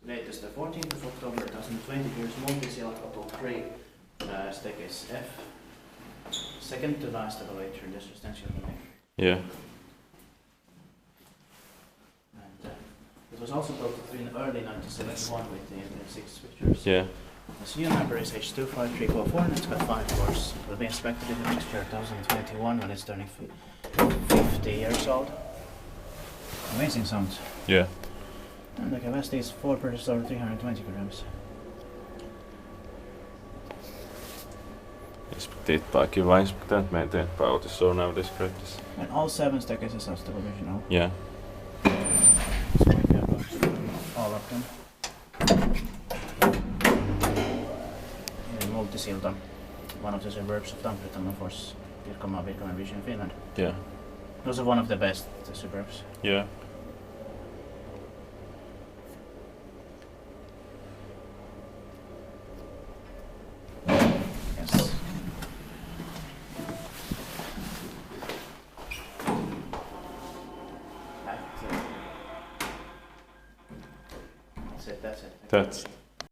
latest the 14th of October 2020, here's Multisillankatu 3, staircase F. Second to last elevator in this residential building. Yeah. And it was also built in early 1971 with the 6 pictures. Yeah. The serial number is H25344 and it's got 5 floors. It will be inspected in the next year, 2021, when it's turning 50 years old. Amazing sound. Yeah. And the capacity is 4 persons over 320 grams. Inspekteettaakin vaan inspekteet me eteenpäin. Otis so now describe this. And all 7 staircases are still original. Yeah. So we can go all of them. In Multisilta, one of the suburbs of Tampere, and of course, Pirkanmaa region in Finland. Yeah. Those are one of the best suburbs. Yeah. Yes. That's it. That's